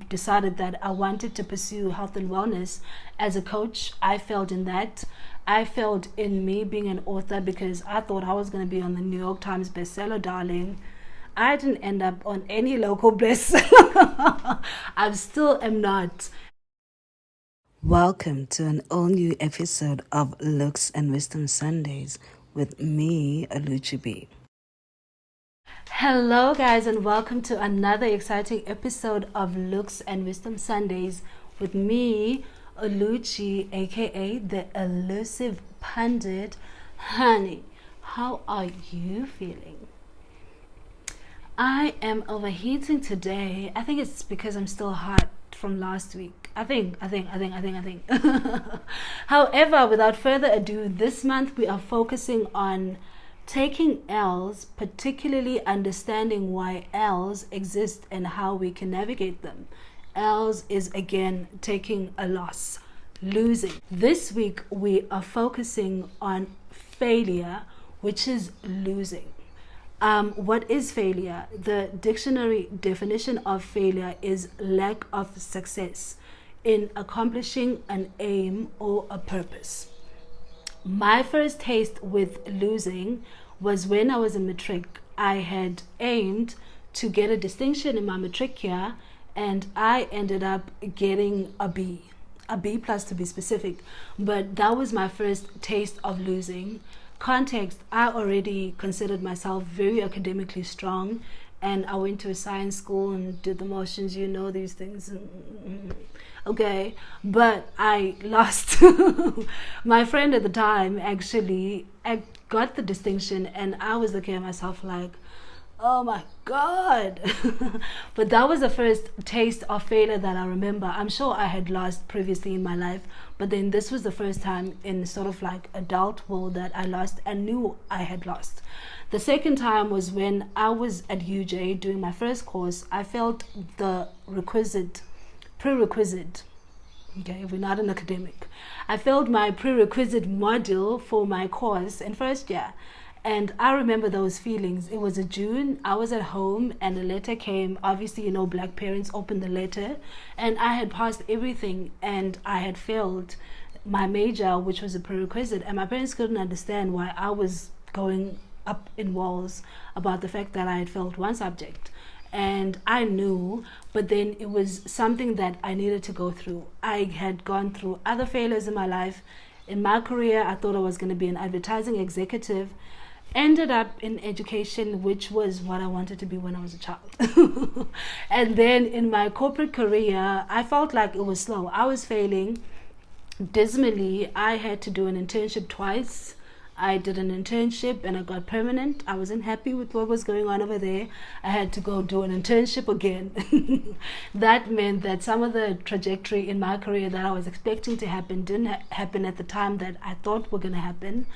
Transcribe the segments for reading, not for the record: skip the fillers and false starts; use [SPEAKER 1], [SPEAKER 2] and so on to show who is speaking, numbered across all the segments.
[SPEAKER 1] decided that I wanted to pursue health and wellness as a coach. I failed in that. I failed in me being an author because I thought I was going to be on the New York Times bestseller, darling. I didn't end up on any local bestseller. I still am not. Welcome to an all-new episode of Looks and Wisdom Sundays with me, Oluchibi. Hello guys, and welcome to another exciting episode of Looks and Wisdom Sundays with me, Oluchi, aka the elusive pundit. Honey, how are you feeling? I am overheating today. I think it's because I'm still hot from last week. I think. However, without further ado, this month we are focusing on taking L's, particularly understanding why L's exist and how we can navigate them. L's is again taking a loss, losing. This week we are focusing on failure, which is losing. What is failure? The dictionary definition of failure is lack of success in accomplishing an aim or a purpose. My first taste with losing was when I was in matric. I had aimed to get a distinction in my matric year, and I ended up getting a B plus to be specific. But that was my first taste of losing. Context, I already considered myself very academically strong, and I went to a science school and did the motions, you know, these things. Okay, but I lost. My friend at the time actually got the distinction, and I was looking at myself like, oh my God. But that was the first taste of failure that I remember. I'm sure I had lost previously in my life, but then this was the first time in sort of like adult world that I lost and knew I had lost. The second time was when I was at UJ doing my first course. I felt the prerequisite. Okay, we're not an academic. I failed my prerequisite module for my course in first year. And I remember those feelings. It was a June, I was at home, and a letter came. Obviously, you know, black parents opened the letter, and I had passed everything, and I had failed my major, which was a prerequisite, and my parents couldn't understand why I was going up in walls about the fact that I had failed one subject. And I knew, but then it was something that I needed to go through. I had gone through other failures in my life. In my career, I thought I was going to be an advertising executive. Ended up in education, which was what I wanted to be when I was a child. And then in my corporate career, I felt like it was slow. I was failing dismally. I had to do an internship twice. I did an internship and I got permanent. I wasn't happy with what was going on over there. I had to go do an internship again. That meant that some of the trajectory in my career that I was expecting to happen didn't happen at the time that I thought were going to happen.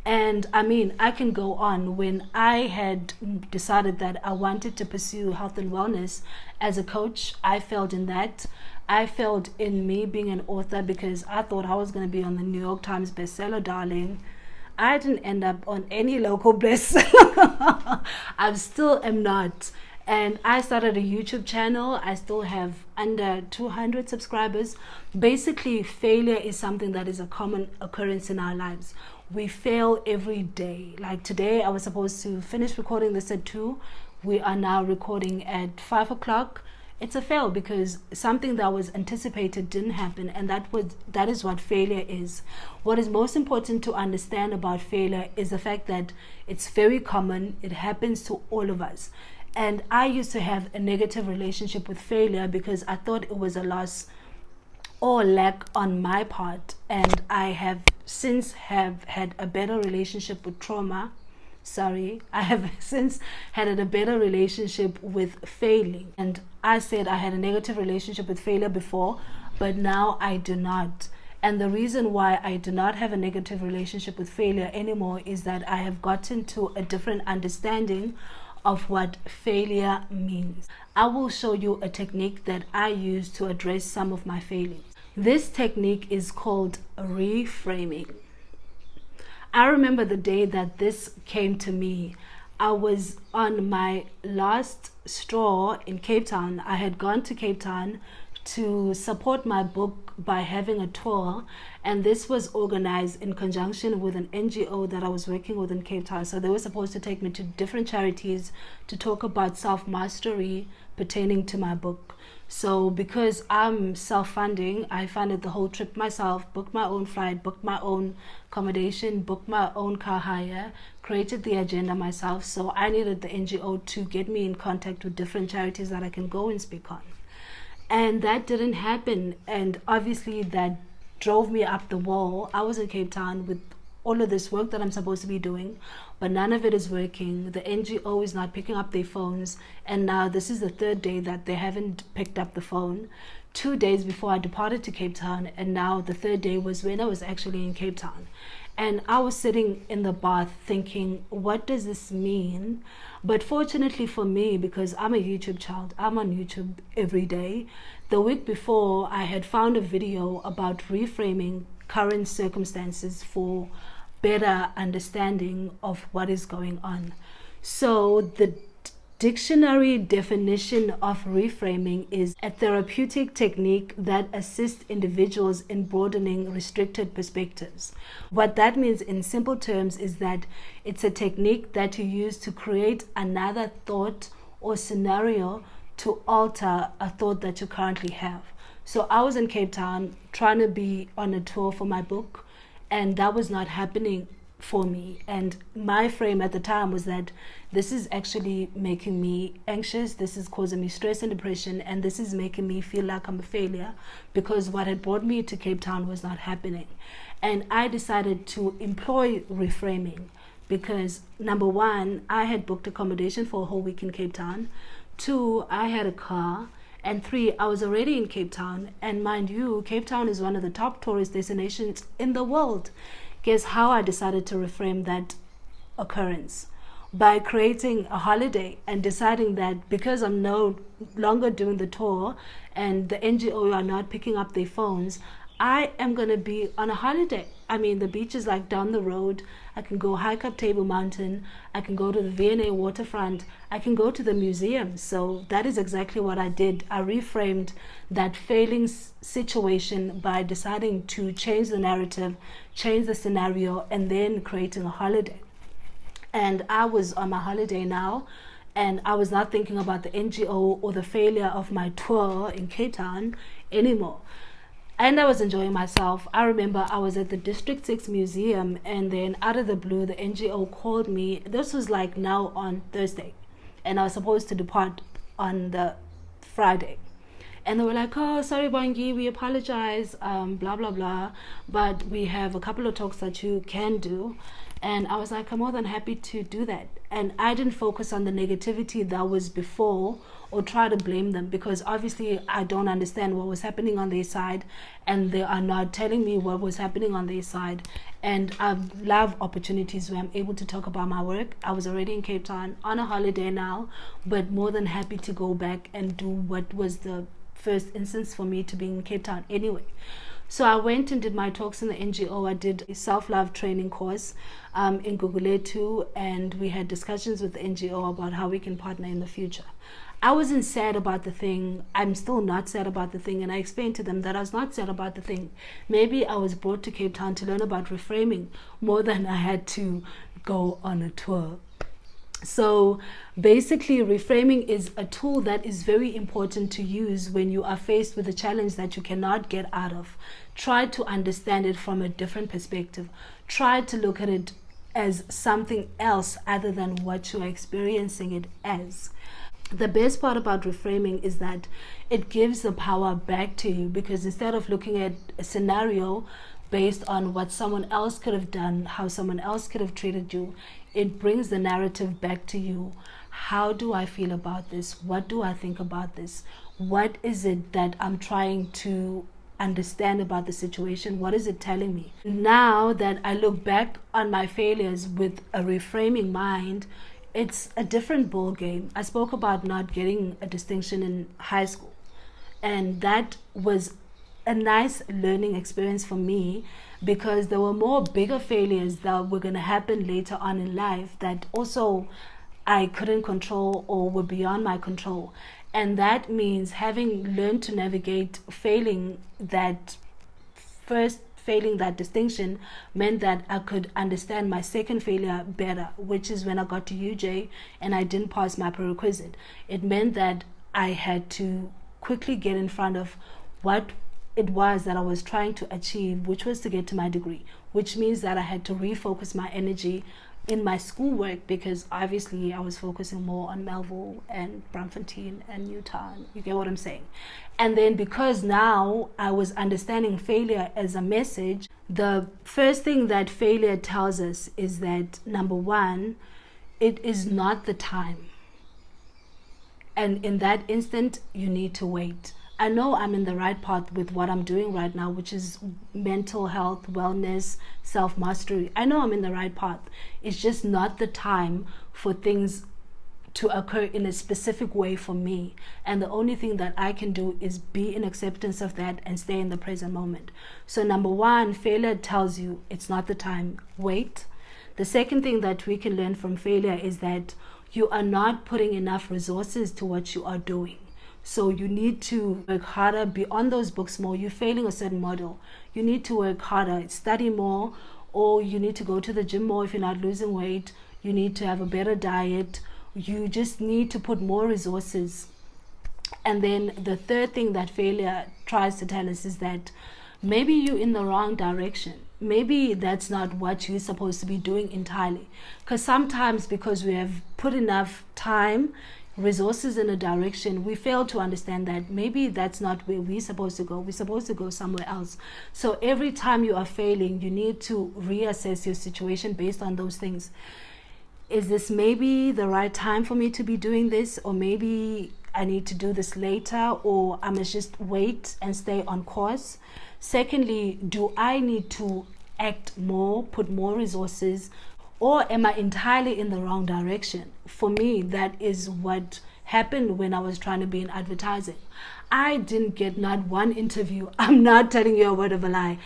[SPEAKER 1] And I mean, I can go on. When I had decided that I wanted to pursue health and wellness as a coach, I failed in that. I failed in me being an author because I thought I was going to be on the New York Times bestseller, darling. I didn't end up on any local bestseller. I still am not. And I started a YouTube channel. I still have under 200 subscribers. Basically, failure is something that is a common occurrence in our lives. We fail every day. Like today, I was supposed to finish recording this at 2. We are now recording at 5 o'clock. It's a fail because something that was anticipated didn't happen, and that is what failure is. What is most important to understand about failure is the fact that it's very common. It happens to all of us. And I used to have a negative relationship with failure because I thought it was a loss or lack on my part, and I have since have had a better relationship with trauma. I have since had a better relationship with failing. And I said I had a negative relationship with failure before, but now I do not. And the reason why I do not have a negative relationship with failure anymore is that I have gotten to a different understanding of what failure means. I will show you a technique that I use to address some of my failings. This technique is called reframing. I remember the day that this came to me. I was on my last straw in Cape Town. I had gone to Cape Town to support my book by having a tour, and this was organized in conjunction with an NGO that I was working with in Cape Town. So they were supposed to take me to different charities to talk about self-mastery pertaining to my book. So because I'm self-funding, I funded the whole trip myself, booked my own flight, booked my own accommodation, booked my own car hire, created the agenda myself. So I needed the NGO to get me in contact with different charities that I can go and speak on. And that didn't happen. And obviously that drove me up the wall. I was in Cape Town with all of this work that I'm supposed to be doing, but none of it is working. The NGO is not picking up their phones, and now this is the third day that they haven't picked up the phone. 2 days before I departed to Cape Town, and now the third day was when I was actually in Cape Town. And I was sitting in the bath thinking, what does this mean? But fortunately for me, because I'm a YouTube child, I'm on YouTube every day. The week before, I had found a video about reframing current circumstances for better understanding of what is going on. So the dictionary definition of reframing is a therapeutic technique that assists individuals in broadening restricted perspectives. What that means in simple terms is that it's a technique that you use to create another thought or scenario to alter a thought that you currently have. So I was in Cape Town trying to be on a tour for my book, and that was not happening for me. And my frame at the time was that this is actually making me anxious, this is causing me stress and depression, and this is making me feel like I'm a failure because what had brought me to Cape Town was not happening. And I decided to employ reframing because, number one, I had booked accommodation for a whole week in Cape Town. 2, I had a car. And 3, I was already in Cape Town. And mind you, Cape Town is one of the top tourist destinations in the world. Guess how I decided to reframe that occurrence? By creating a holiday and deciding that because I'm no longer doing the tour and the NGO are not picking up their phones, I am going to be on a holiday. I mean, the beach is like down the road. I can go hike up Table Mountain. I can go to the V&A waterfront. I can go to the museum. So that is exactly what I did. I reframed that failing situation by deciding to change the narrative, change the scenario, and then creating a holiday. And I was on my holiday now, and I was not thinking about the NGO or the failure of my tour in Cape Town anymore. And I was enjoying myself. I remember I was at the District 6 Museum, and then out of the blue, the NGO called me. This was like now on Thursday, and I was supposed to depart on the Friday. And they were like, oh, sorry, Bongi, we apologize, blah, blah, blah. But we have a couple of talks that you can do. And I was like, I'm more than happy to do that. And I didn't focus on the negativity that was before or try to blame them, because obviously I don't understand what was happening on their side, and they are not telling me what was happening on their side. And I love opportunities where I'm able to talk about my work. I was already in Cape Town on a holiday now, but more than happy to go back and do what was the first instance for me to be in Cape Town anyway. So I went and did my talks in the NGO. I did a self-love training course in Guguletu, and we had discussions with the NGO about how we can partner in the future. I wasn't sad about the thing. I'm still not sad about the thing, and I explained to them that I was not sad about the thing. Maybe I was brought to Cape Town to learn about reframing more than I had to go on a tour. So basically, reframing is a tool that is very important to use when you are faced with a challenge that you cannot get out of. Try to understand it from a different perspective. Try to look at it as something else other than what you are experiencing it as. The best part about reframing is that it gives the power back to you, because instead of looking at a scenario based on what someone else could have done, how someone else could have treated you, it brings the narrative back to you. How do I feel about this? What do I think about this? What is it that I'm trying to understand about the situation? What is it telling me? Now that I look back on my failures with a reframing mind, it's a different ball game. I spoke about not getting a distinction in high school, and that was a nice learning experience for me, because there were more bigger failures that were going to happen later on in life that also I couldn't control or were beyond my control. And that means having learned to navigate failing that distinction meant that I could understand my second failure better, which is when I got to UJ and I didn't pass my prerequisite. It meant that I had to quickly get in front of what it was that I was trying to achieve, which was to get to my degree, which means that I had to refocus my energy in my schoolwork, because obviously I was focusing more on Melville and Braamfontein and Newtown. You get what I'm saying? And then because now I was understanding failure as a message, the first thing that failure tells us is that, number one, it is not the time. And in that instant, you need to wait. I know I'm in the right path with what I'm doing right now, which is mental health, wellness, self-mastery. I know I'm in the right path. It's just not the time for things to occur in a specific way for me. And the only thing that I can do is be in acceptance of that and stay in the present moment. So number one, failure tells you it's not the time. Wait. The second thing that we can learn from failure is that you are not putting enough resources to what you are doing. So you need to work harder beyond those books more. You're failing a certain model. You need to work harder, study more, or you need to go to the gym more if you're not losing weight. You need to have a better diet. You just need to put more resources. And then the third thing that failure tries to tell us is that maybe you're in the wrong direction. Maybe that's not what you're supposed to be doing entirely. Because sometimes, because we have put enough time, resources in a direction, we fail to understand that maybe that's not where we're supposed to go. We're supposed to go somewhere else. So every time you are failing, you need to reassess your situation based on those things. Is this maybe the right time for me to be doing this? Or maybe I need to do this later, or I must just wait and stay on course? Secondly, do I need to act more, put more resources, or am I entirely in the wrong direction? For me, that is what happened when I was trying to be in advertising. I didn't get not one interview. I'm not telling you a word of a lie.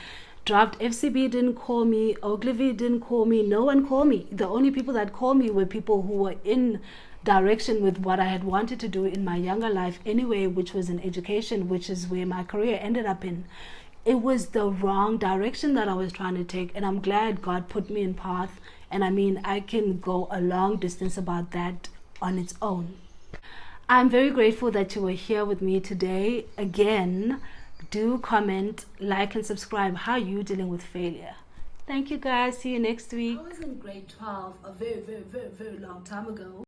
[SPEAKER 1] Draft FCB didn't call me. Ogilvy didn't call me. No one called me. The only people that called me were people who were in direction with what I had wanted to do in my younger life anyway, which was in education, which is where my career ended up in. It was the wrong direction that I was trying to take, and I'm glad God put me in path. And I mean, I can go a long distance about that on its own. I'm very grateful that you were here with me today. Again, do comment, like, and subscribe. How are you dealing with failure? Thank you guys. See you next week. I was in grade 12 a very, very, very, very long time ago.